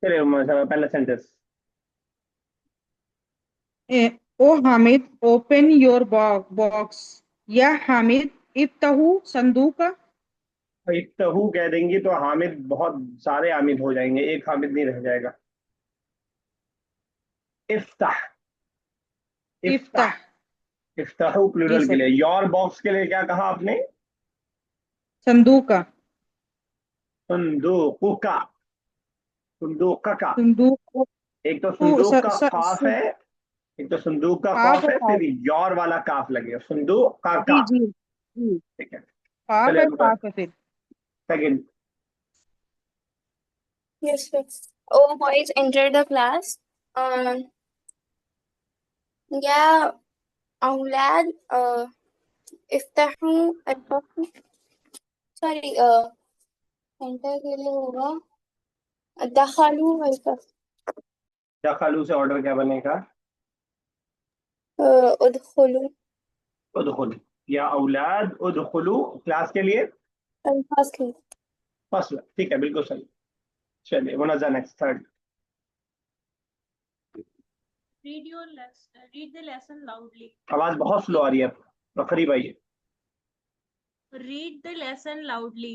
चलिए पहला sentence. O Hamid open your box. या हामिद इफ्तहू संदूका। इफ्तहू कह देंगी तो हामिद, बहुत सारे हामिद हो जाएंगे, एक हामिद नहीं रह जाएगा। इफ्ताह। इफ्ताह। इफ्ताह। इफ्ताहू जी प्लूरल के सर। लिए। योर बॉक्स के लिए क्या कहा आपने? संदूका। सुंदूका। सुंदूका का। संदूक। एक तो उ, स, संदूक का स, काफ स, है। एक तो संदूक का काफ कॉफ है है, काफ। फिर योर वाला काफ लगेगा, संदूक का। जी जी जी। ठीक है। काफ चलिए है अभी काफ है फिर। Second. Yes, yes. Oh, boys, enter the class. या औलाद इफ्ताहू अल-फख्र। सॉरी, एंटर के लिए होगा दखलू अल-फख्र। दखलू से ऑर्डर क्या बनेगा? उदखुलू उदखुल। या औलाद उदखुलू क्लास के लिए अल-फस्ल। फर्स्ट। ठीक है, बिल्कुल सही। चलिए Munazza next third. Read the lesson loudly. आवाज बहुत स्लो आ रही है, फखरी भाई। Read the lesson loudly.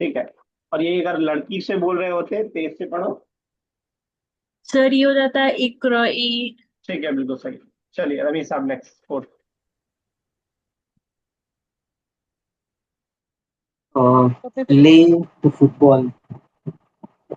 ठीक है। और ये अगर लड़की से बोल रहे होते तेज से पढ़ो। सर ये हो जाता है इकराई. ठीक है, बिल्कुल सही। चलिए रमीज साहब next fourth. play the football.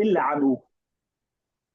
इल्लाबू।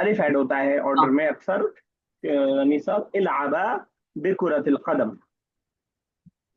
अलिफ ऐड होता है ऑर्डर में अक्सर। रमीज साहब इल्लाबा बिकुरतिल कदम।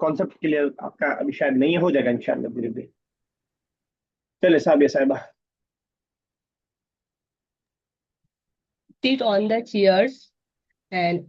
कॉन्सेप्ट क्लियर आपका अभी शायद नहीं हो जाएगा इंशाल्लाह धीरे धीरे। चलिए साहब या साहिबा। Sit on the chairs and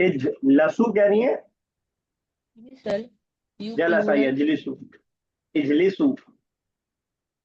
इज लसू कह रही है। Sir, you जलसा plural. यजलिसु। इजलिसु।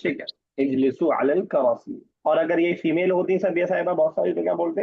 ठीक है। इजलिसु अलल करासी। और अगर ये फीमेल होती सब ये साहिबा बहुत सारी तो क्या बोलते?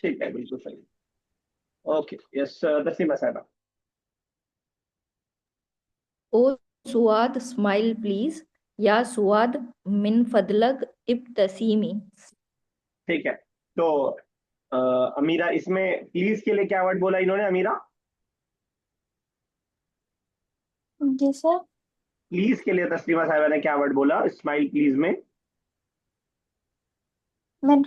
ठीक है, बिल्कुल सही। ओके यस तस्लीमा साहिबा। ओ सुआद स्माइल प्लीज। या सुआद मिन फदलक इब्तसीमी। ठीक है। तो अ, अमीरा इसमें प्लीज के लिए क्या वर्ड बोला इन्होंने अमीरा? जी सर। प्लीज के लिए तस्लीमा साहिबा ने क्या वर्ड बोला स्माइल प्लीज में? मिन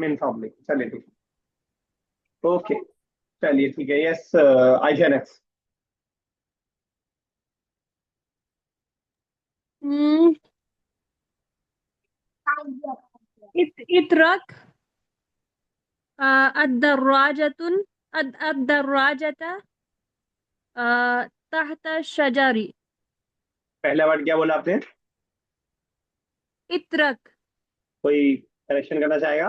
मिन फॉर्म। चलिए ठीक है। ओके। चलिए ठीक है। Yes Ayesha next. हम्म, इतरक अद्दराजतुन अद्दराजता तहत शजारी. पहला वर्ड क्या बोला आपने? इतरक. कोई करेक्शन करना चाहेगा?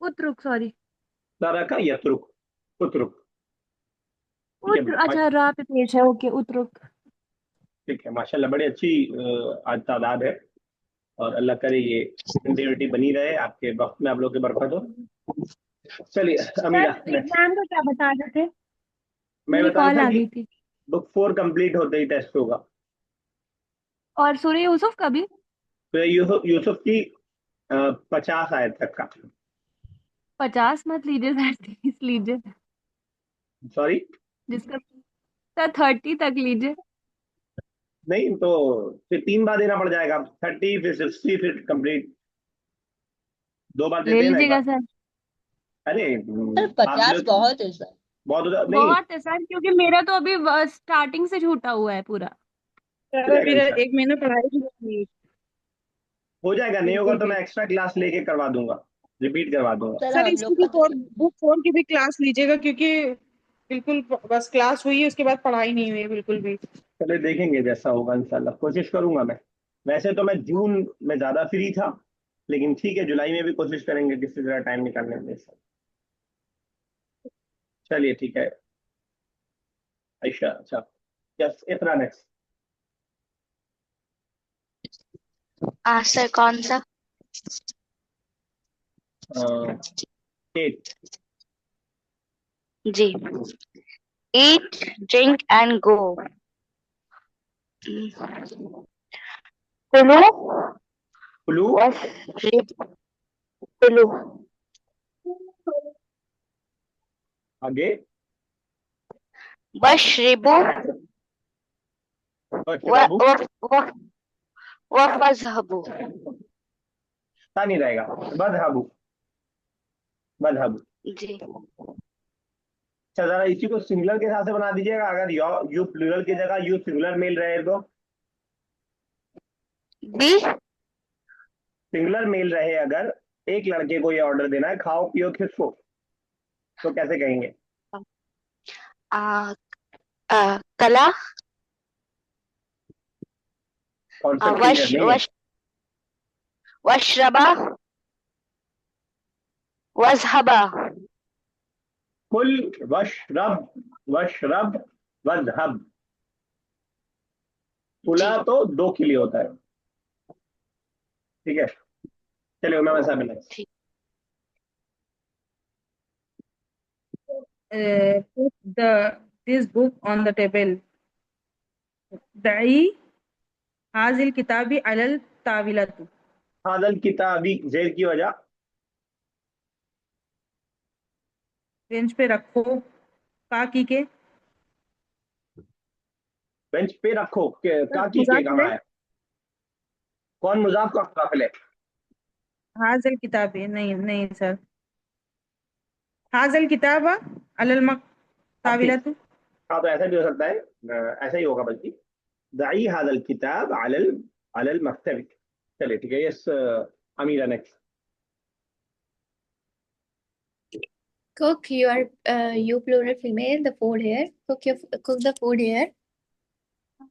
उतरुक सॉरी. तरह का यत्रुक। उतरुक। ठीक है। उतर अच्छा रा पे पेश है ओके उतरुक. ठीक है, माशाल्लाह बड़ी अच्छी आज तादाद है। और अल्लाह करे ये कंटिन्यूटी बनी रहे, आपके वक्त में आप लोग की बरकत हो। चलिए सर अमीरा नेक्स्ट। एग्जाम का क्या बता रहे थे? मैं मेरी बता रहा कॉल था आ कि गई थी. बुक 4 कंप्लीट होते ही टेस्ट होगा। और सूर्य यूसुफ का भी. तो यूसुफ यूसुफ की 50 आयत तक का। 50 मत लीजिए सर 30 लीजिए. सॉरी। जिसका सर 30 तक लीजिए. नहीं तो फिर 3 बार देना पड़ जाएगा, 30 फिर 60 फिर कंप्लीट। 2 बार ले देते हैं ना एक लीजिएगा बार। सर. अरे सर आप 50 लोग बहुत है सर. बहुत नहीं। बहुत है सर क्योंकि मेरा तो अभी स्टार्टिंग से छूटा हुआ है पूरा. हो सर जाएगा अभी इंशाल्लाह। एक महीना पढ़ाई की नहीं। हो जाएगा, नहीं होगा बिल्कुल तो भी। मैं एक्स्ट्रा क्लास लेके करवा दूंगा, रिपीट करवा दूंगा। सर सर हम इसकी लोग भी का तो बुक फोर की भी क्लास लीजिएगा क्योंकि बिल्कुल बस क्लास हुई है, उसके बाद पढ़ाई नहीं हुई है बिल्कुल भी। चले देखेंगे जैसा होगा, इंशाल्लाह कोशिश करूंगा मैं। वैसे तो मैं जून में ज्यादा फ्री था, लेकिन ठीक है, जुलाई में भी कोशिश करेंगे किसी तरह टाइम निकालने में। चलिए ठीक है। आयशा, अच्छा, यस, इतना नेक्स्ट। सर कौन सा? 8। जी। Eat, drink and go. Kulu flu, washrib Kulu आगे, washribu wa बाबू, wa wa wafazhabu. ता नहीं रहेगा, बदहाबू, बदहाबू। जी। अच्छा, जरा इसी को सिंगुलर के हिसाब से बना दीजिएगा, अगर यू प्लूरल की जगह यू सिंगुलर मेल रहे तो। Be सिंगुलर मेल रहे अगर, एक लड़के को ये ऑर्डर देना है, खाओ पियो खिसको, तो कैसे कहेंगे? kala कॉन्सेप्ट wash क्लियर नहीं है। wash washraba wazhaba. कुल, वशरब, वशरब, वजहब। कुला जी। तो 2 के लिए होता है, ठीक है। चलिए मैं वैसा बना। ठीक। Put this book on the table. दई हाजिल किताबी अलल ताविलतु। हादल किताबी, जेर की वजह, बेंच पे रखो, काकी के बेंच पे रखो, काकी के मुजाफिर कहाँ है। है? कौन मुजाफ का काफिल है? हाजिल किताबी नहीं नहीं सर, हाजिल किताबा अलल मक अब ठीक। ताविलतु। हाँ, तो ऐसा भी हो सकता है, ऐसा ही होगा बल्कि, दाई हादल किताब अलल अलल मकतबी। चलिए ठीक है, yes Amira next. Cook you plural female the food here. Cook the food here.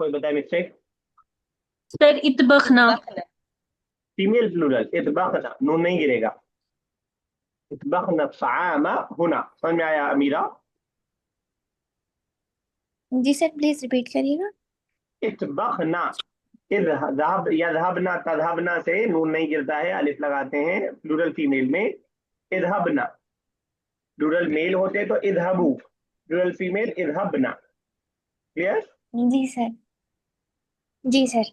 कोई बताए मिस्टेक? सर इतबखना। फीमेल प्लूरल, इतबाखना, नून नहीं गिरेगा। इतबाखना सामा हुना, समझ में आया अमीरा? जी सर प्लीज रिपीट करिएगा। इतबाखना, इज़हब यज़हबना तज़हबना से नून नहीं गिरता है, अलिफ लगाते हैं प्लूरल फीमेल में। इज़हबना, प्लूरल मेल होते तो इज़हबू, प्लूरल फीमेल इज़हबना। क्लियर? जी सर। जी सर।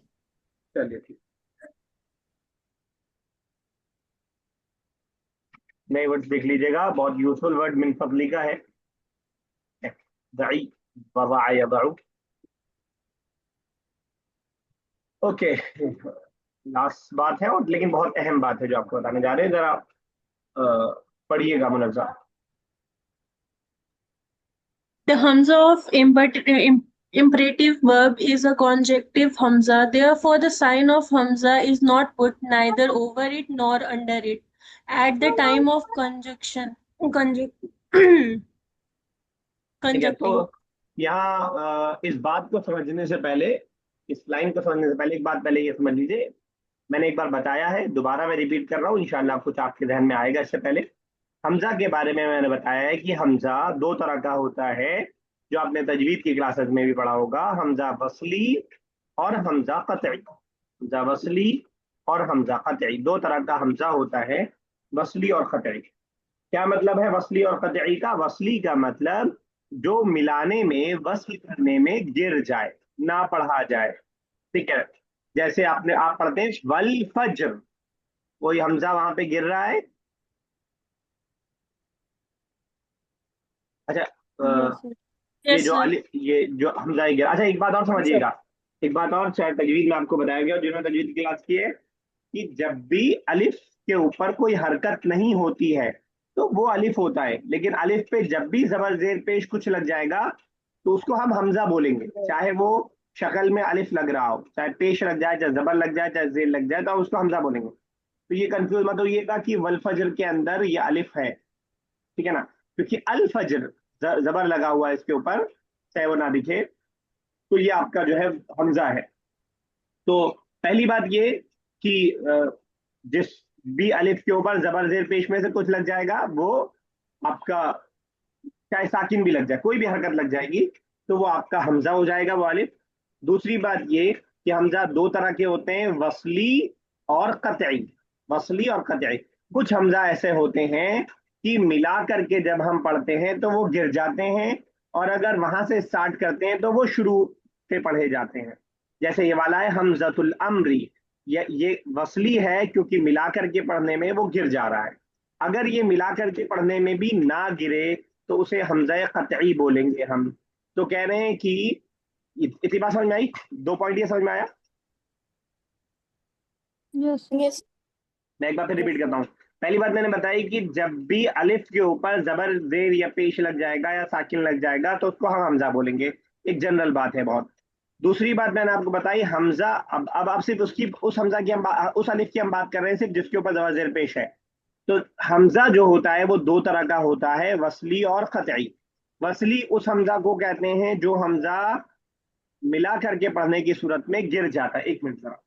चलिए ठीक। नए वर्ड देख लीजिएगा, बहुत यूजफुल वर्ड मिन फजली का है, दई, वज़अ यज़अ। ओके, लास्ट बात है, और लेकिन बहुत अहम बात है जो आपको बताने जा रहे हैं, जरा पढ़िएगा मुनज़्ज़म। The hamza of imperative verb is a conjunctive hamza. Therefore, the sign of hamza is not put neither over it nor under it at the time of conjunction. ठीक है, तो Conjuncting. यहाँ इस बात को समझने से पहले, इस लाइन को समझने से पहले एक बात पहले ये समझ लीजिए। मैंने एक बार बताया है, दोबारा मैं रिपीट कर रहा हूँ, इंशाल्लाह कुछ आपके ध्यान में आएगा। इससे पहले हमजा के बारे में मैंने बताया है कि हमजा 2 तरह का होता है, जो आपने तजवीद की क्लासेस में भी पढ़ा होगा, हमजा वसली और हमजा कतई। हमजा वसली और हमजा कतई, 2 तरह का हमजा होता है, वसली और कतई। क्या मतलब है वसली और कतई का? वसली का मतलब जो मिलाने में, वस्ल करने में गिर जाए, ना पढ़ा जाए, ठीक है। जैसे आप पढ़ते हैं वल फज्र, वही हमजा वहां पे गिर रहा है। अच्छा, ये Yes, जो sir. ये जो हमजा गिरा। अच्छा, एक बात और समझिएगा, एक बात और शायद तजवीद में आपको बताया गया, जिन्होंने तजवीद की क्लास की है, कि जब भी अलिफ के ऊपर कोई हरकत नहीं होती है तो वो अलिफ होता है, लेकिन अलिफ पे जब भी जबर जेर पेश कुछ लग जाएगा तो उसको हम हमजा बोलेंगे, चाहे वो शक्ल में अलिफ लग रहा हो, चाहे पेश लग जाए, चाहे जबर लग जाए, चाहे जेर लग जाए, तो उसको हमजा बोलेंगे। तो ये कंफ्यूज मत होइएगा कि वल फजर के अंदर ये अलिफ है, ठीक है ना, क्योंकि अल फजर जबर लगा हुआ है इसके ऊपर, चाहे वो ना दिखे, तो ये आपका जो है हमजा है। तो पहली बात ये कि जिस भी अलिफ के ऊपर जबर जेर पेश में से कुछ लग जाएगा वो आपका, चाहे साकिन भी लग जाए, कोई भी हरकत लग जाएगी तो वो आपका हमजा हो जाएगा वो अलिफ। दूसरी बात ये कि हमजा दो तरह के होते हैं, वसली और कतई। वसली और कतई, कुछ हमजा ऐसे होते हैं कि मिला करके जब हम पढ़ते हैं तो वो गिर जाते हैं, और अगर वहां से स्टार्ट करते हैं तो वो शुरू से पढ़े जाते हैं। जैसे ये वाला है हमजतुल अमरी, ये वसली है क्योंकि मिला करके पढ़ने में वो गिर जा रहा है। अगर ये मिला करके पढ़ने में भी ना गिरे तो उसे हमजा कतई बोलेंगे हम। तो कह रहे हैं कि इतनी बात समझ में आई? 2 पॉइंट ये समझ में आया? यस। मैं एक बार फिर रिपीट करता हूँ। पहली बात मैंने बताई कि जब भी अलिफ के ऊपर जबर जेर या पेश लग जाएगा या साकिन लग जाएगा तो उसको हम हमजा बोलेंगे, एक जनरल बात है बहुत। दूसरी बात मैंने आपको बताई, हमजा अब आप सिर्फ उसकी उस हमजा की हम उस अलिफ की हम बात कर रहे हैं सिर्फ जिसके ऊपर जबर जेर पेश है। तो हमजा जो होता है वो दो तरह का होता है, वसली और कतई। वसली उस हमजा को कहते हैं जो हमजा मिला करके पढ़ने की सूरत में गिर जाता है। 1 मिनट जरा।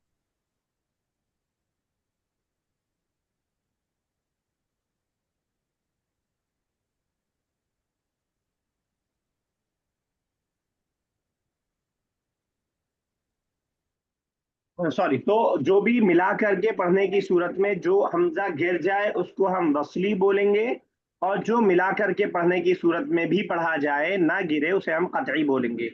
सॉरी, तो जो भी मिला करके पढ़ने की सूरत में जो हमजा गिर जाए उसको हम वसली बोलेंगे, और जो मिला करके पढ़ने की सूरत में भी पढ़ा जाए ना गिरे उसे हम कतई बोलेंगे।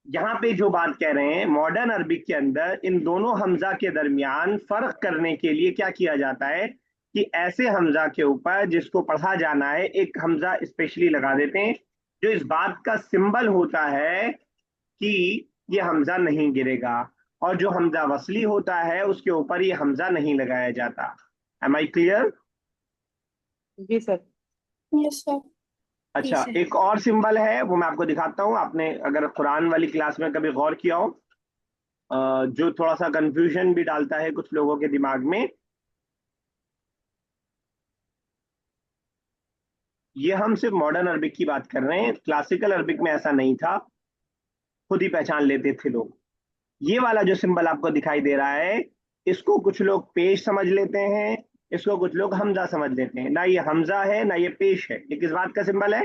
यहाँ पे जो बात कह रहे हैं, मॉडर्न अरबिक के अंदर इन दोनों हमजा के दरमियान फर्क करने के लिए क्या किया जाता है कि ऐसे हमजा के ऊपर जिसको पढ़ा जाना है एक हमजा स्पेशली लगा देते हैं, जो इस बात का सिंबल होता है कि ये हमजा नहीं गिरेगा, और जो हमजा वसली होता है उसके ऊपर ये हमजा नहीं लगाया जाता। Am I clear? जी सर। Yes sir. अच्छा, एक और सिंबल है वो मैं आपको दिखाता हूँ। आपने अगर कुरान वाली क्लास में कभी गौर किया हो, जो थोड़ा सा कंफ्यूजन भी डालता है कुछ लोगों के दिमाग में। ये हम सिर्फ मॉडर्न अरबिक की बात कर रहे हैं, क्लासिकल अरबिक में ऐसा नहीं था, खुद ही पहचान लेते थे लोग। ये वाला जो सिंबल आपको दिखाई दे रहा है, इसको कुछ लोग पेश समझ लेते हैं, इसको कुछ लोग हमजा समझ लेते हैं। ना ये हमजा है ना ये पेश है, ये किस बात का सिंबल है?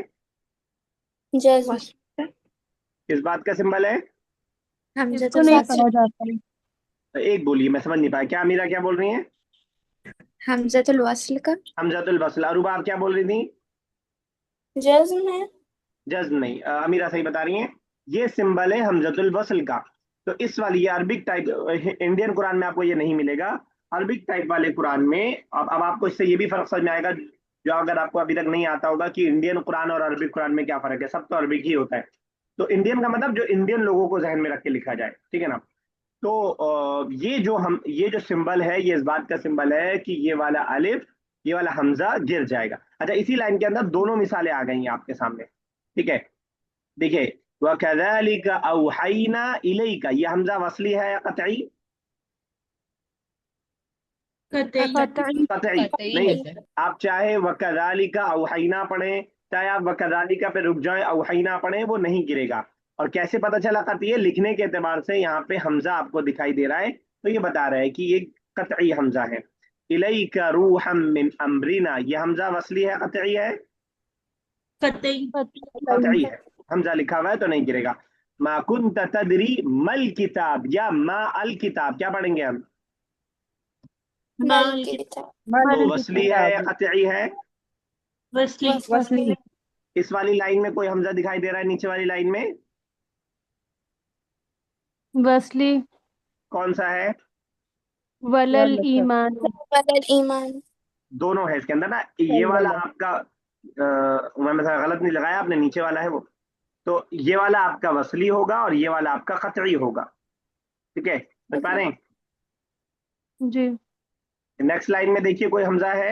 जज्म। किस बात का सिंबल है? हमज़तुल वस्ल। जाता है। तो एक बोलिए, मैं समझ नहीं पाया, क्या अमीरा क्या बोल रही हैं? हमज़तुल वस्ल का हमजातुल वस्ल। अरूबा आप क्या बोल रही थी? जज्म है। जज्म नहीं, अमीरा सही बता रही हैं। ये सिंबल है हमजतुल वस्ल का। तो इस वाली ये अरबिक टाइप, इंडियन कुरान में आपको ये नहीं मिलेगा। अरबिक टाइप वाले कुरान में अब आपको इससे ये भी फर्क समझ में आएगा, जो अगर आपको अभी तक नहीं आता होगा कि इंडियन कुरान और अरबिक कुरान में क्या फर्क है। सब तो अरबिक ही होता है। तो इंडियन का मतलब जो इंडियन लोगों को जहन में रख के लिखा जाए, ठीक है ना। तो ये जो सिंबल है ये इस बात का सिंबल है कि ये वाला अलिफ, ये वाला हमजा गिर जाएगा। अच्छा, इसी लाइन के अंदर दोनों मिसालें आ गई हैं आपके सामने, ठीक है। देखिए, वकज़ालिका औहैना इलैका, ये हमजा वसली है या कतई? कतई। कतई कतई नहीं। है सर। आप चाहे वकज़ालिका औहैना पढ़ें, चाहे आप वकज़ालिका पे रुक जाएं औहैना पढ़ें, वो नहीं गिरेगा। और कैसे पता चला कतई है? लिखने के एतबार से यहाँ पे हमजा आपको दिखाई दे रहा है, तो ये बता रहा है कि ये कतई हमजा है। इलैका रूहम मिन अमरिना, ये हमजा वसली है कतई है? कतई। कतई है, हमजा लिखा हुआ है तो नहीं गिरेगा। मा कुंत तदरी मल किताब या मा अल किताब, क्या पढ़ेंगे हम? मल किताब। तो वसली है या कतई है? वसली। वसली। इस वाली लाइन में कोई हमजा दिखाई दे रहा है? नीचे वाली लाइन में वसली। कौन सा है? वलल ईमान। वलल ईमान। दोनों है इसके अंदर ना। ये वाला आपका मैं गलत नहीं लगाया आपने, नीचे वाला है वो। तो ये वाला आपका वसली होगा और ये वाला आपका कतई होगा, ठीक है। समझ पा रहे हैं? जी। नेक्स्ट लाइन में देखिए, कोई हमजा है?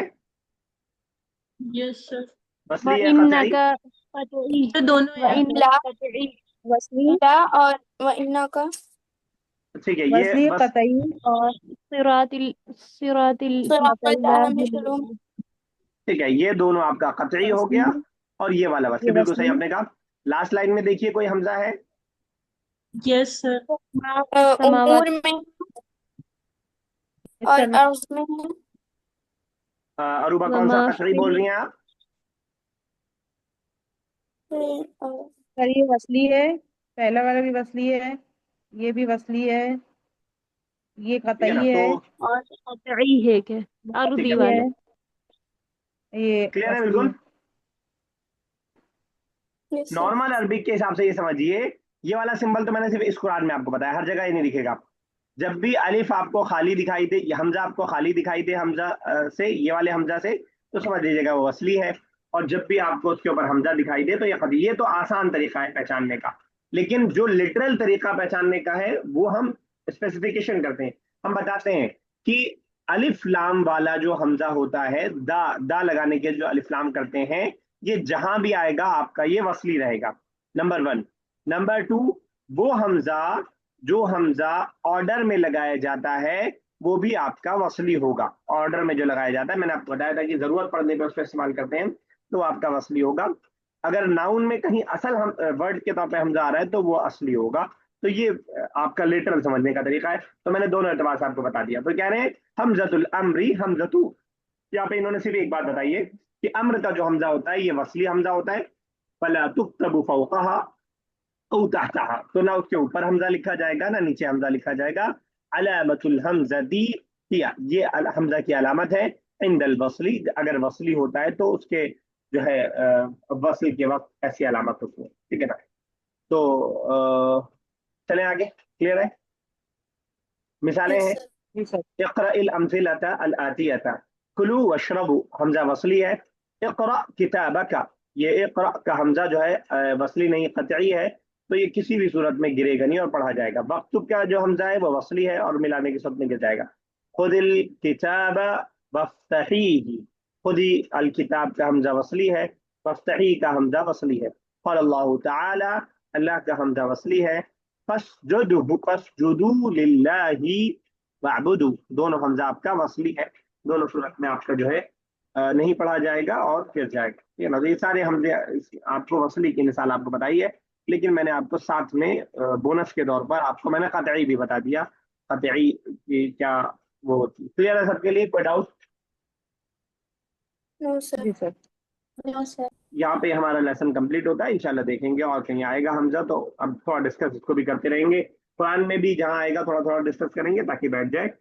Yes sir. वसली है इन्ना कतई? का कतई। तो दोनों है। ला कतई। वसली। ला और व इन्ना का ठीक है, ये वसली बस कतई और सिरातिल ठीक है, ये दोनों आपका कतई हो गया और ये वाला वसली, ये बिल्कुल सही वसली आपने कहा। लास्ट लाइन में देखिए कोई हमजा है? Yes sir. उमूर में और इसका अर्ज में है। अरूबा कौन सा कतई बोल रही हैं आप? सर ये वसली है, पहला वाला भी वसली है, ये भी वसली है, ये ठीक है ना, कतई तो है, और कतई है क्या? ठीक अरदी है, ये वाला। है, ये क्लियर है वसली बिल्कुल। है। Yes sir. नॉर्मल अरबिक के हिसाब से ये समझिए, ये वाला सिंबल तो मैंने सिर्फ इस कुरान में आपको बताया, हर जगह ये नहीं दिखेगा। जब भी अलिफ आपको खाली दिखाई दे, ये हमजा आपको खाली दिखाई दे, हमजा से, ये वाले हमजा से, तो समझ लीजिएगा वो असली है। और जब भी आपको उसके ऊपर हमजा दिखाई दे तो ये कतई। ये तो आसान तरीका है पहचानने का, लेकिन जो लिटरल तरीका पहचानने का है वो हम स्पेसिफिकेशन करते हैं। हम बताते हैं कि अलिफ लाम वाला जो हमजा होता है, दा दा लगाने के जो अलिफ लाम करते हैं, ये जहां भी आएगा आपका ये वसली रहेगा, नंबर वन। नंबर टू, वो हमजा जो हमजा ऑर्डर में लगाया जाता है वो भी आपका वसली होगा। ऑर्डर में जो लगाया जाता है, मैंने आपको बताया था कि जरूरत पड़ने पर उसका इस्तेमाल करते हैं, तो आपका वसली होगा। अगर नाउन में कहीं असल हम वर्ड के तौर पे हमजा आ रहा है तो वो असली होगा। तो ये आपका लिटरल समझने का तरीका है। तो मैंने दोनों एतबार से आपको बता दिया। तो कह रहे हैं हमजतुल अमरी हमजतु, यहाँ पे इन्होंने सिर्फ एक बात बताई है कि अम्र का जो हमजा होता है ये वसली हमजा होता है। फला तुक्तबु फौकहा औ तहतहा, तो ना उसके ऊपर हमजा लिखा जाएगा ना नीचे हमजा लिखा जाएगा। अलामतुल हमजती हिया, ये हमजा की अलामत है। इंदल वसली, अगर वसली होता है तो उसके जो है वसल के वक्त ऐसी अलामत होती है। ठीक है ना। तो चलें आगे, क्लियर है? मिसालें यस हैं। सर। जी सर। इक़्रइल अम्सिलता अल आतियता, कुलू वशरबू, हमजा वसली है। इक़्रा किताबका, ये इक़्रा का हमजा जो है वसली नहीं कतई है, तो ये किसी भी सूरत में गिरेगा नहीं और पढ़ा जाएगा। वक्तुब का जो हमजा है वो वसली है और मिलाने की सूरत में गिर जाएगा। खुदिल किताब वफ्तहीही, खुदी अल किताब का हमजा वसली है, वफ्तही का हमजा वसली है। क़ाल अल्लाहु तआला, अल्लाह का हमजा वसली है। फस्जुदू लिल्लाहि वाबुदू, दोनों हमजा आपका वसली है। दोनों सूरत में आपका जो है नहीं पढ़ा जाएगा और फिर जाएगा। ठीक है ना। तो ये सारे हमजे आपको वसली की मिसाल आपको बताई है, लेकिन मैंने आपको साथ में बोनस के तौर पर आपको मैंने कतई भी बता दिया। कतई की क्या वो होती है। क्लियर है सबके लिए? कोई डाउट? No sir. जी सर। No sir. यहाँ पे हमारा लेसन कंप्लीट होता है। इंशाल्लाह देखेंगे और कहीं आएगा हमजा तो अब थोड़ा डिस्कस इसको भी करते रहेंगे। कुरान में भी जहाँ आएगा थोड़ा थोड़ा डिस्कस करेंगे ताकि बैठ जाए।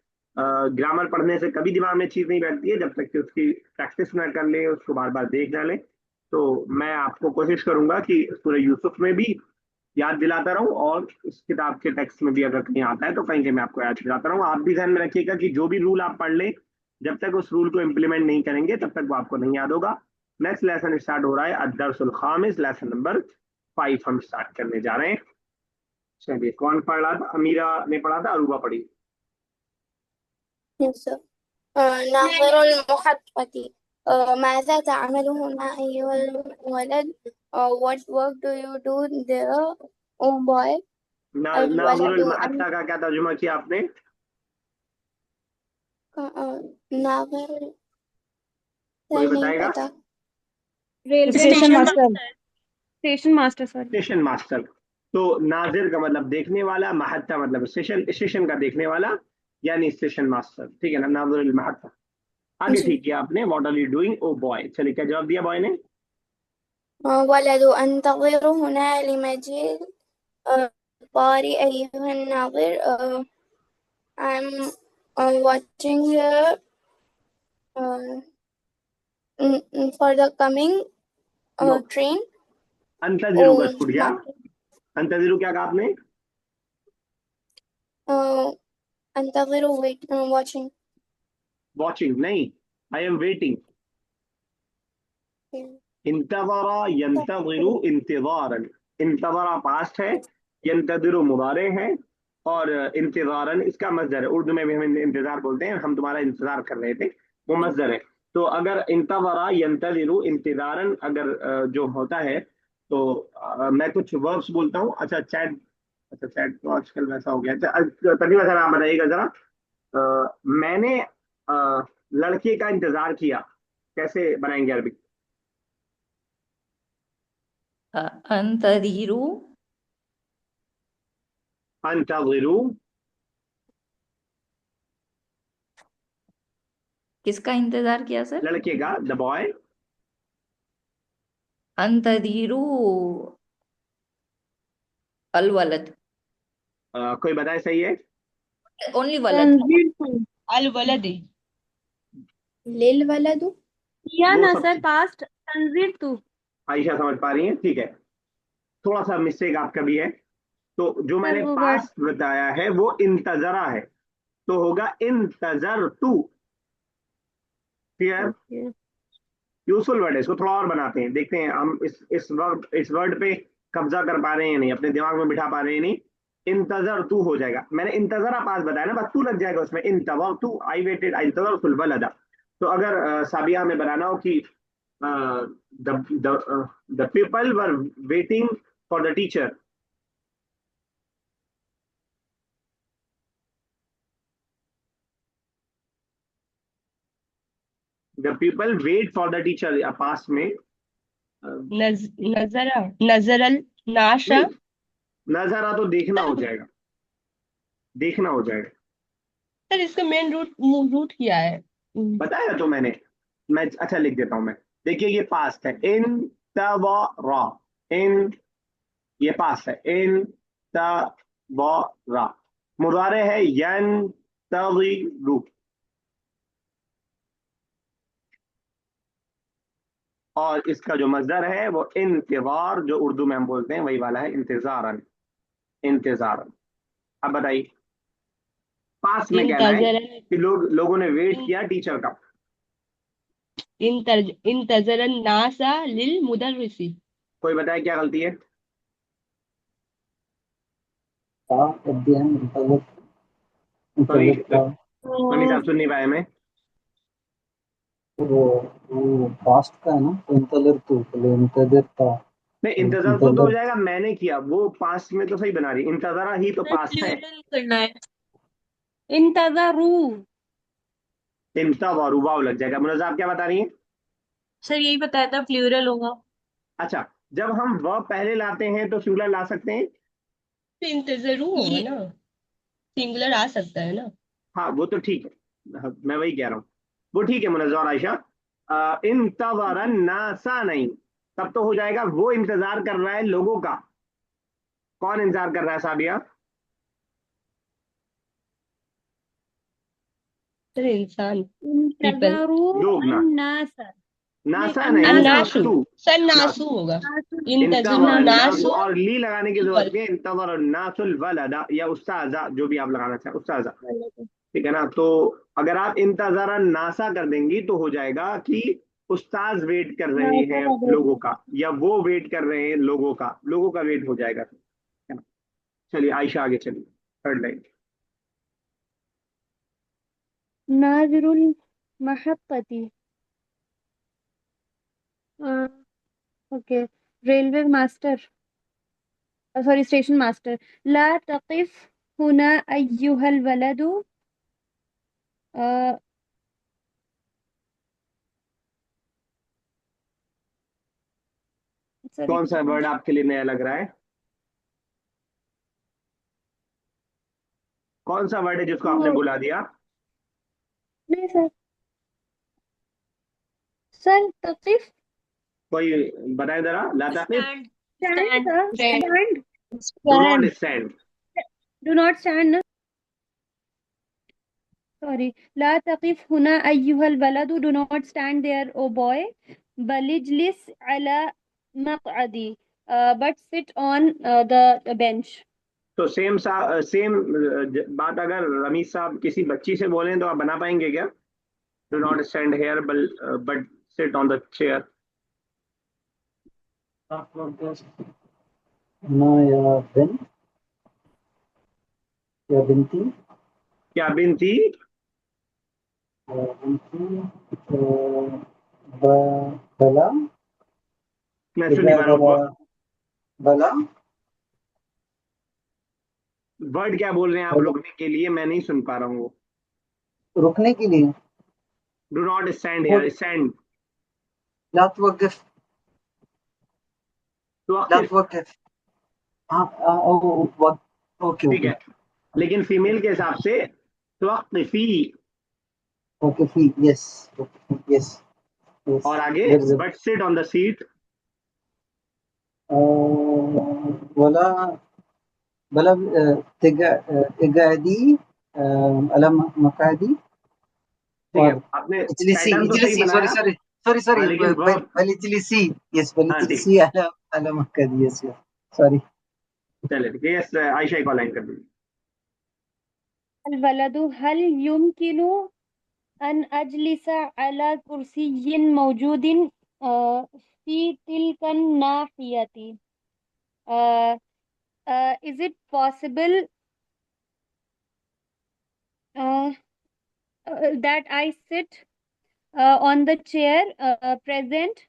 ग्रामर पढ़ने से कभी दिमाग में चीज नहीं बैठती है जब तक कि उसकी प्रैक्टिस ना कर ले, उसको बार बार देख ना ले। तो मैं आपको कोशिश करूंगा कि सूरह यूसुफ में भी याद दिलाता रहूं और इस किताब के टेक्स्ट में भी अगर कहीं आता है तो कहीं कहीं मैं आपको याद दिलाता रहूं। आप भी ध्यान में रखिएगा कि जो भी रूल आप पढ़ लें, जब तक उस रूल को इम्प्लीमेंट नहीं करेंगे तब तक वो आपको नहीं याद होगा। नेक्स्ट लेसन स्टार्ट हो रहा है अद-दर्सुल खामिस, लेसन नंबर 5 हम स्टार्ट करने जा रहे हैं। चलिए, कौन पढ़ रहा था? अमीरा ने पढ़ा था, अरूबा पढ़ी। Yes sir. नाज़िरुल मुहत्तती, माज़ा तअमलु हुना अय्युहल वलद, what work do you do there, oh boy? अल नाज़ुरुल वलदु अन महत्ता का क्या तर्जुमा किया आपने? नाज़िर, कोई नहीं बताएगा? पता। Station master. Station master sorry. Station master. तो नाजिर का मतलब देखने वाला, महत्ता मतलब स्टेशन, स्टेशन का देखने वाला, यानी स्टेशन मास्टर। ठीक है ना, नाजुरुल महत्ता। आगे जी। ठीक किया आपने। What are you doing O boy. चलिए, क्या जवाब दिया बॉय ने? वलदु अंतज़िरु हुना लिमजीद, बारी अय्युहन नाज़िर, I'm watching here for the coming no, train. अंतजिरु का Oh, छूट गया। अंतजिरु क्या कहा आपने? अंतज़िरु wait, watching. वॉचिंग नहीं, आई एम वेटिंग। इंतज़रा यंतज़िरु इंतज़ारन, इंतज़रा पास्ट है, यंतज़िरु मुबारे है, और इंतज़ारन इसका मस्दर है। उर्दू में भी हम इंतजार बोलते हैं, हम तुम्हारा इंतजार कर रहे थे, वो मस्दर है। तो अगर इंतज़रा यंतज़िरु इंतज़ारन अगर जो होता है तो मैं कुछ वर्ब्स बोलता हूँ। अच्छा चैट तो आजकल वैसा हो गया। अच्छा तभी सर आप बताइएगा जरा, मैंने लड़के का इंतजार किया, कैसे बनाएंगे अरबी? अंतरीरू अंतज़िरू। किसका इंतजार किया सर? लड़के का, द बॉय। अंतरीरू अल वलद। कोई बताए सही है? ओनली वलद। अल वलदी। लिल वलदु। किया वो ना सब सर, पास्ट तंजीर तू। आयशा समझ पा रही है, ठीक है। थोड़ा सा मिस्टेक आपका भी है। तो जो सर मैंने वो वर्ड पास्ट बताया है वो इंतजरा है, तो होगा इंतजर टू। क्लियर? ओके। यूजफुल वर्ड है, इसको थोड़ा और बनाते हैं, देखते हैं हम इस वर्ड पे कब्जा कर पा रहे हैं या नहीं, अपने दिमाग में बिठा पा रहे हैं नहीं। इंतजर तू हो जाएगा, मैंने इंतजरा पास बताया ना, बस तू लग जाएगा उसमें। इंतजर तू, आई वेटेड, इंतजर तुल वलदा। तो अगर साबिया हमें बनाना हो कि the people were waiting for the teacher. The people wait for the teacher, या पास में नजरा नजरल नाशा। नहीं, नजरा तो देखना हो जाएगा, देखना हो जाएगा। सर इसका मेन रूट रूट क्या है? बताया तो मैंने, मैं अच्छा लिख देता हूं मैं। देखिए ये पास्ट है, इन तवरा, इन, ये पास्ट है, इन तवरा। मुजारे है यन तगिरु, और इसका जो मजदर है वो इंतजार, जो उर्दू में हम बोलते हैं वही वाला है, इंतजारन, इंतजारन। अब बताइए पास्ट में कहना है इंतजर कि लोगों ने वेट किया टीचर का। इंतजर नासा लिल मुदर्रिसी। कोई बताए क्या गलती है? था at the end, सॉरी, इंतजर था। मनी साहब सुन नहीं पाए मैं। वो वो पास्ट का है ना, तो इंतजर तू, पहले इंतजर था, नहीं, तो इंतजार तो हो इंतजर। जाएगा, मैंने किया, वो पास्ट में तो सही बना रही, इंतजरा ही तो सर पास्ट है। प्लूरल करना है। इंतजरू। इंता वारू वाव लग जाएगा। मुनज़्ज़ा आप क्या बता रही हैं? सर यही बताया था, प्लूरल होगा। अच्छा, जब हम वर्ब पहले लाते हैं तो सिंगुलर ला सकते हैं। तो इंतजरू होगा ये ना, सिंगुलर आ सकता है ना। हाँ वो तो ठीक है, हाँ, मैं वही कह रहा हूँ, वो ठीक है मुनज़्ज़ा और आयशा। इंतज़रन नासा नहीं, तब तो हो जाएगा वो इंतजार कर रहा है लोगों का। कौन इंतजार कर रहा है साबिया? सर इंसान, पीपल। इंतजरू लोग ना, अन्नास। नहीं, नासा नहीं, अन्नास। अन्नासु। नासू। सर नासू, नासु होगा। नासु। इंतजरु इंतज़रन्नासु, नासु और ली लगाने की जरूरत पीपल। नहीं है, इंतज़रन्नासुल वलदा या उस्ताजा, जो भी आप लगाना चाहें, उस्ताजा। ठीक है ना? तो अगर आप इंतज़ारा नासा कर देंगी तो हो जाएगा कि उस्ताज वेट कर रहे हैं लोगों का, या वो वेट कर रहे हैं लोगों का, लोगों का वेट हो जाएगा, है ना? चलिए आयशा आगे चलिए, थर्ड लाइन। नाज़िरुल महत्तती। Okay. Railway master, sorry station master. ला तक़िफ हुना अय्युहल वलदु। सर कौन सा वर्ड आपके लिए नया लग रहा है? कौन सा वर्ड है जिसको आपने बुला दिया? नहीं सर, सर तक़िफ। कोई बताए जरा, ला ताकिफ। Stand. Stand stand. Sir, stand. Do not stand. Stand. Do not stand ना, सॉरी। ला तक़िफ हुना अय्युहल वलदु, do not stand there O boy. बलिजलिस अला मक़अदी, but sit on the bench. तो सेम बात अगर रमीज साहब किसी बच्ची से बोलें तो आप बना पाएंगे क्या? Do not stand hair but sit on the chair. ना या बिन, या बिनती, क्या बिन थी? या बिनती, बला, मैं सुन नहीं इला पा रहा बला, हूँ। बला। वर्ड क्या बोल रहे हैं आप रोकने के लिए, मैं नहीं सुन पा रहा हूँ वो। रुकने के लिए डू नॉट स्टैंड वो हियर, स्टैंड। ला तुवक्किफ ला तुवक्किफ, तुवक्किफ हाँ वक्त ओके ठीक ओके है, लेकिन फीमेल के हिसाब से तुवक्किफी। ओके फी यस यस यस और आगे, there is but sit on the seat. वला बला इगादी अला मकादी ठीक है, और आपने इजलिसी पैटर्न तो सही इजलिसी सॉरी बनाया। सॉरी सॉरी हाँ, सॉरी लेकिन वर्ब, बल इजलिसी यस बल हाँ ठीक, इजलिसी अला अला मकादी यस यस सॉरी चलिए ठीक है, यस आयशा को लाइन कर दीजिए। अलवलदु हल युमकिनु अन अजलिसा अला कुर्सियिन मौजूदिन फी Thilakan नाहियती। Is it possible uh, that I sit on the chair present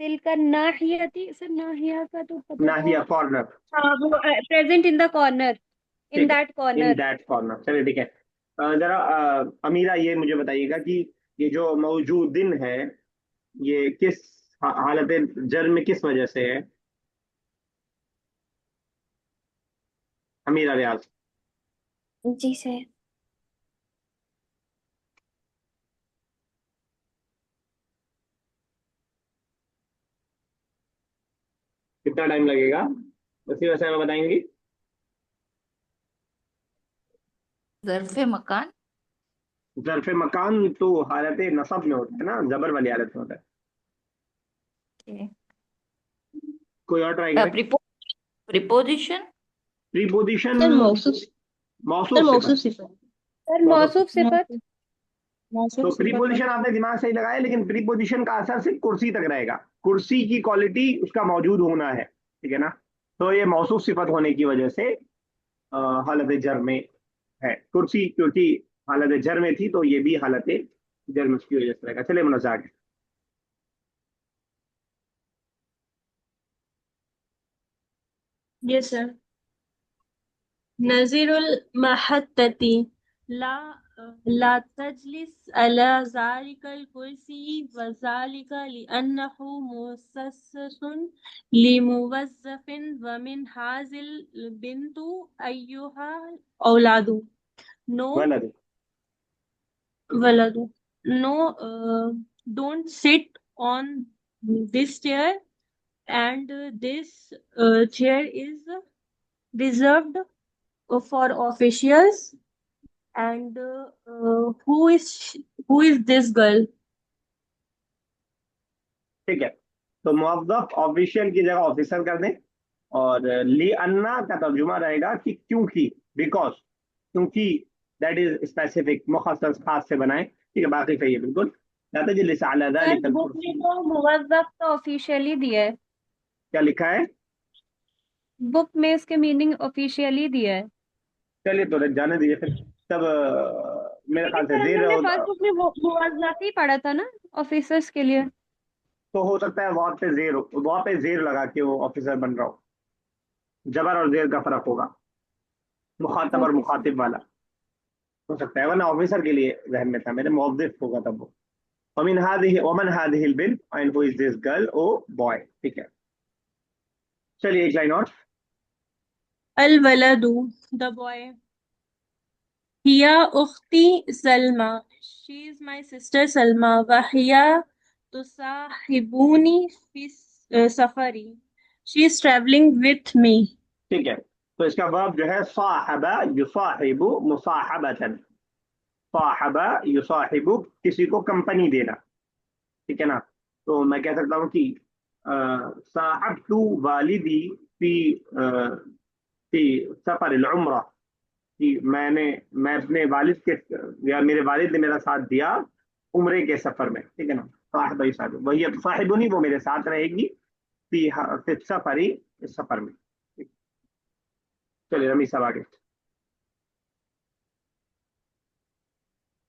tilka nahiyati? Sir नाहिया का तो पता था। नाहिया, कॉर्नर। हाँ वो present in the corner, in ठीक है, that corner. In that corner, चलिए ठीक है। जरा अमीरा ये मुझे बताइएगा कि ये जो मौजूदिन है, ये किस हालत जर में किस वजह से है? अमीरा रियाज। जी सर। कितना टाइम लगेगा उसी वजह में बताएंगी? ज़र्फ़े मकान। जरफ मकान तो हालत नसब में होता है ना, जबर वाली हालत में होता है। Okay. कोई और ट्राई करे। प्रीपोजिशन। प्रीपोजिशन, सर मौसूफ मौसूफ सर सिफत। मौसूफ सिफत सर मौसूफ सिफत। तो मौसूफ सिफत प्रीपोजिशन आपने दिमाग से ही लगाया, लेकिन प्रीपोजिशन का असर सिर्फ कुर्सी तक रहेगा। कुर्सी की क्वालिटी उसका मौजूद होना है, ठीक है ना। तो ये मौसूफ सिफत होने की वजह से हालत जर में है। कुर्सी क्योंकि हालत जर में थी, तो ये भी हालत जर में उसकी वजह से रहेगा। चलिए मुनज़्ज़ा आगे। Yes, sir. नज़ीरुल महत्तती ला ला तजलिस अला ज़ालिकल कुर्सी व ज़ालिका लिअन्नहु मुसस्ससुन लिमुवज़्ज़फ़िन व मिन हाज़िल Bintu अय्युहा औलादु no वलद। वलदु no don't sit on this chair and this chair is reserved for officials and who is this girl? ठीक है, तो मुवज़्ज़फ़ ऑफिशियल की जगह ऑफिसर कर दें, और ली अन्ना का तर्जुमा रहेगा कि क्योंकि, बिकॉज, क्योंकि, दैट इज स्पेसिफिक, मुखस्सस खास से बनाएं। ठीक है, बाकी सही है बिल्कुल। ला तजलिस अला सर ज़ालिकल बुक में कुर्सी। तो मुवज़्ज़फ़ तो ऑफिशियली दिया है। क्या लिखा है? बुक में इसके मीनिंग ऑफिशियली दिया है। चलिए तो जाने दीजिए फिर। तब मेरे लेकिन ख्याल से सर देर हमने होता, फर्स्ट बुक में मुवज़्ज़फ़ ही पढ़ा था ना ऑफिसर्स के लिए। तो हो सकता है वहाँ पे जेर लगा के वो ऑफिसर बन रहा हो। जबर और जेर का फर्क होगा, मुखातब और ओके सर। मुखातिब वाला हो सकता है, वरना ऑफिसर के लिए जहन में था मेरे, मुवज़्ज़िफ होगा तब वो। वमन हादिहिल बिन्त and who is this girl, O boy. ठीक है, चलिए एक लाइन और। Al waladu, the boy. Hiya ukhti Salma. She is my sister Salma. Wahiya tusahibuni fi safari. She is traveling with me. ठीक है, तो इसका वर्ब जो है साहबा युसाहिबु मुसाहबतन। साहबा युसाहिबु, किसी को कंपनी देना, ठीक है ना। तो मैं कह सकता हूँ कि साहबतु वालिदी फी फी सफर अल उम्रा, कि मैं अपने वालिद के, या मेरे वालिद ने मेरा साथ दिया उम्रे के सफर में, ठीक है ना। साहिबा युसाहिबु, वही साहिबुनी, वो मेरे साथ रहेगी फी सफरी, इस सफर में। चलिए रमी साहब आगे।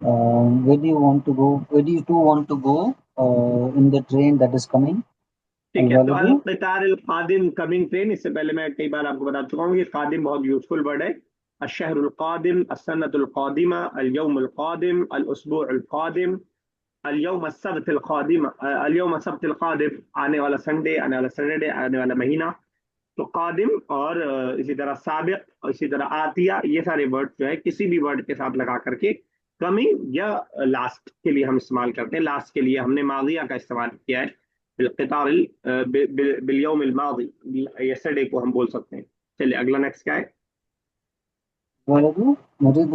where do you want to go where do you two want to go in the train that is coming ठीक है, तो अलवलदु अल क़ितार अल क़ादिम कमिंग ट्रेन, इससे पहले मैं कई बार आपको बता चुका हूँ कि क़ादिम बहुत यूजफुल वर्ड है। अशहरुल क़ादिम, अस्सनतुल क़ादिमा, अल यौमुल क़ादिम, अल उसबुउल क़ादिम, अल यौम अस्सब्तुल क़ादिम, अल यौम अस्सब्तुल क़ादिम, आने वाला संडे, आने वाला सैटरडे, आने वाला महीना। तो कादिम और इसी तरह साबिक और इसी तरह आतिया, ये सारे वर्ड जो है किसी भी वर्ड के साथ लगा करके कमिंग या लास्ट के लिए हम इस्तेमाल करते हैं। लास्ट के लिए हमने मादिया का इस्तेमाल किया है, बिलयौमिल मादी, यस्टरडे को हम बोल सकते हैं। चलिए अगला नेक्स्ट क्या है? वलदु नरीद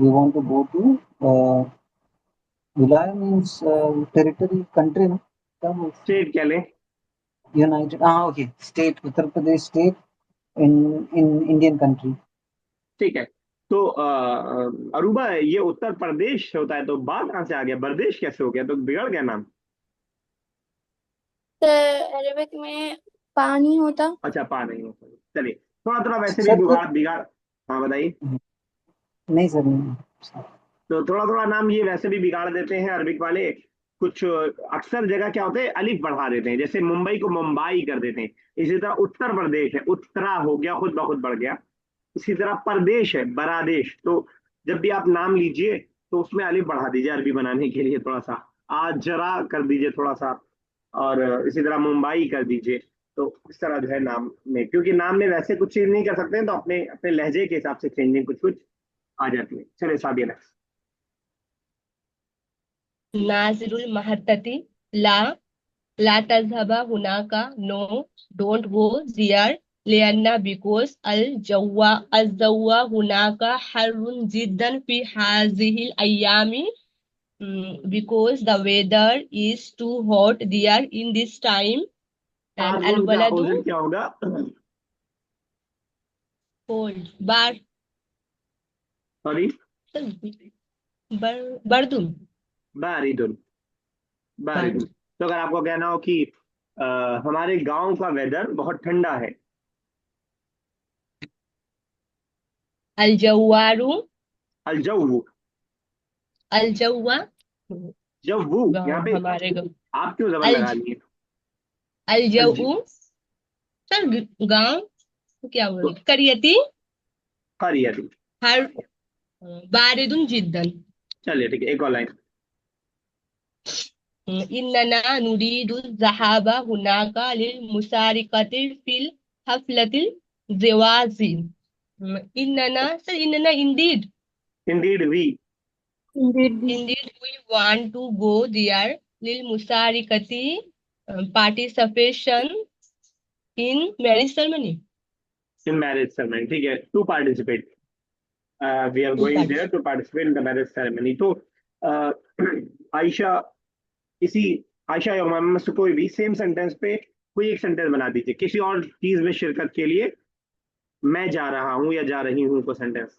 We want to go to विलाय means territory, country, ना क्या बोलते हैं? स्टेट क्या लें? यूनाइटेड, हाँ okay, state, Uttar Pradesh state in Indian country. ठीक है, तो अरूबा ये उत्तर प्रदेश होता है, तो बात कहाँ से आ गया, प्रदेश कैसे हो गया, तो बिगड़ गया नाम। तो अरबिक में पानी होता। अच्छा पा नहीं होता, चलिए थोड़ा थोड़ा वैसे भी सर बिगाड़ बिगाड़। हाँ बताइए। नहीं सर, नहीं तो थोड़ा थोड़ा नाम ये वैसे भी बिगाड़ देते हैं अरबिक वाले। कुछ अक्सर जगह क्या होता है, अलिफ बढ़ा देते हैं, जैसे मुंबई को मुंबई कर देते हैं। इसी तरह उत्तर प्रदेश है, उत्तरा हो गया, खुद ब खुद बढ़ गया। इसी तरह प्रदेश है, बरादेश। तो जब भी आप नाम लीजिए तो उसमें अलिफ बढ़ा दीजिए अरबी बनाने के लिए थोड़ा सा, आज जरा कर दीजिए थोड़ा सा, और इसी तरह मुंबई कर दीजिए। तो इस तरह जो है नाम में, क्योंकि नाम में वैसे कुछ चीज नहीं कर सकते हैं, तो अपने अपने लहजे के हिसाब से चेंजिंग कुछ कुछ आ जाती है। चलिए साबिया नेक्स्ट। नाजिरुल महत्तती ला ला तज़हबा हुनाका, नो डोंट गो जियर, लिअन्ना बिकॉज अल जव्वा हुनाका हर्रुन जिद्दन फी हाज़िहिल अय्यामी, because the weather is too hot there in this time. And al हारून का baladu ऑपोजिट क्या होगा? cold, bar sorry, bardun बारिदुन। बारिदुन। bard तो अगर आपको कहना हो कि हमारे गांव का वेदर बहुत ठंडा है, al jawwaru अल जव्वु, al jawwa जव्वु यहाँ गाँव, पे हमारे गाँव आप क्यों जबरन al लगा रही है? al अल जव्वु सर गाँव क्या बोल करियती करियती। हर बारिदुन जिद्दन। चलिए ठीक है, एक और लाइन। इन्नना नुरीदु ज़हाबा हुनाका लिल मुसारिकति फिल हफलतिल ज़वाज़िन। इन्नना सर, इन्नना indeed indeed we. indeed we want to go there lil musarikati, participation in marriage ceremony. In marriage ceremony, ठीक है, to participate, we are To going there participate. To participate in the marriage ceremony. तो आयशा, इसी आयशा या Umama में से कोई भी same sentence पे कोई एक सेंटेंस बना दीजिए किसी और चीज में शिरकत के लिए। मैं जा रहा हूँ या जा रही हूँ को सेंटेंस।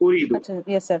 उरीदु। अच्छा यस सर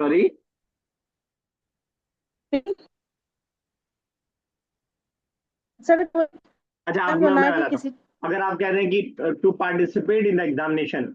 सॉरी, सर अच्छा आप मैं बना के बताता हूँ। किसी अगर आप कह रहे हैं कि to participate in the examination,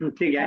ठीक है।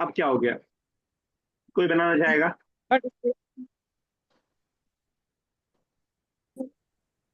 अब क्या हो गया, कोई बनाना चाहेगा?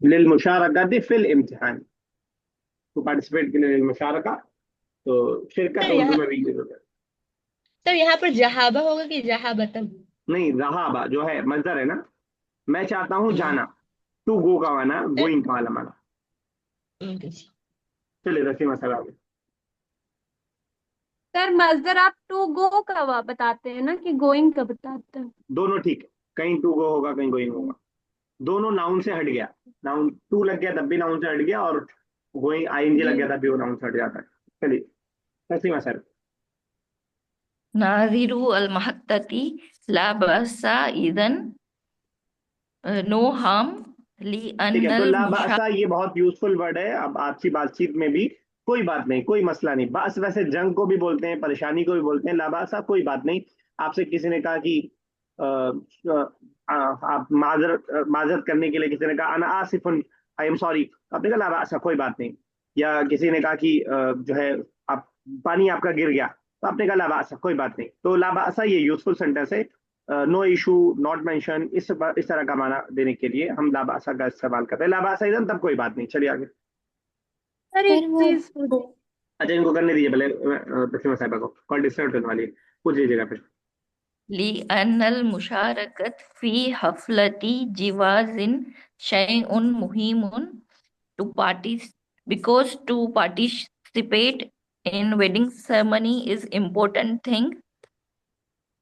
लिलमुशारकत फिल इम्तिहान, टू पार्टिसिपेट के लिए लिलमुशारका, तो शिरकत सर उर्दू यहाँ में भी यूज होता है। सर यहाँ पर जहाबा होगा कि जहाबतन? नहीं, रहाबा जो है मजदर है ना, मैं चाहता हूँ हम्म, जाना, टू गो का माना, सर गोइंग का वाला माना। हम्म, चलिए तस्लीमा सर आगे। सर मजदर आप टू गो का बताते हैं ना कि गोइंग का बताते हैं? दोनों ठीक है, कहीं टू गो होगा कहीं गोइंग होगा, दोनों नाउन से हट गया। नाउन टू लग गया तब भी नाउन से हट गया, और गोइंग आईएनजी लग जी। गया तब भी वो नाउन से हट जाता है। चलिए तस्लीमा सर। नाजिरु अल महत्तती ला बसा इदन नो हार्म ली ठीक है, तो अनल मुशा लाबासा ये बहुत यूजफुल वर्ड है। अब आपसी बातचीत में भी कोई बात नहीं, कोई मसला नहीं। बास वैसे जंग को भी बोलते हैं, परेशानी को भी बोलते हैं। लाबासा कोई बात नहीं। आपसे किसी ने कहा कि आप माजरत करने के लिए किसी ने कहा अना आसिफुन, आई एम सॉरी, आपने कहा लाबासा कोई बात नहीं। या किसी ने कहा कि जो है आप पानी आपका गिर गया, तो आपने कहा लाबासा कोई बात नहीं। तो लाबासा ये यूजफुल सेंटेंस है। नो इशू, नॉट मेंशन, इस तरह का माना देने के लिए हम लाबासा का इस्तेमाल करते हैं। लाबासा इधन तब कोई बात नहीं। चलिए आगे। सर सर एक वो चीज पूछे। अच्छा इनको करने दीजिए पहले, तस्लीमा साहिबा को कॉल डिस्टर्ब होने वाली है, पूछ लीजिएगा फिर। ली अनल मुशारकत फी हफलती जिवाजिन शैउन मुहिमुन to parties because to participate in wedding ceremony is important thing.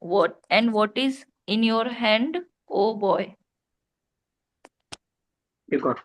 What is in your hand, oh boy? एक और।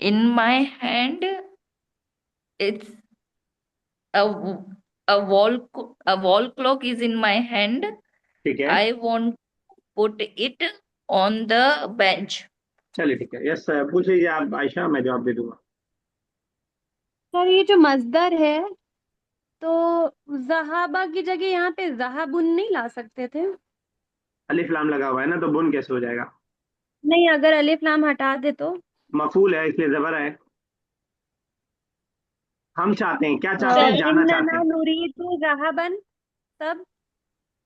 In my hand it's a wall clock is in my hand. ठीक है, I want to put it on the bench. चलिए ठीक है। Yes पूछ लीजिए आप आयशा, मैं जवाब दे दूंगा। सर ये जो मजदर है, तो जहाबा की जगह यहाँ पे जहाबुन नहीं ला सकते थे? अलिफ लाम लगा हुआ है ना, तो बुन कैसे हो जाएगा? नहीं, अगर अलिफ लाम हटा दे तो? मफूल है इसलिए जबर है। हम चाहते हैं, क्या चाहते हैं, जाना चाहते इन्नना हैं। नुरीदु जहाबन, तब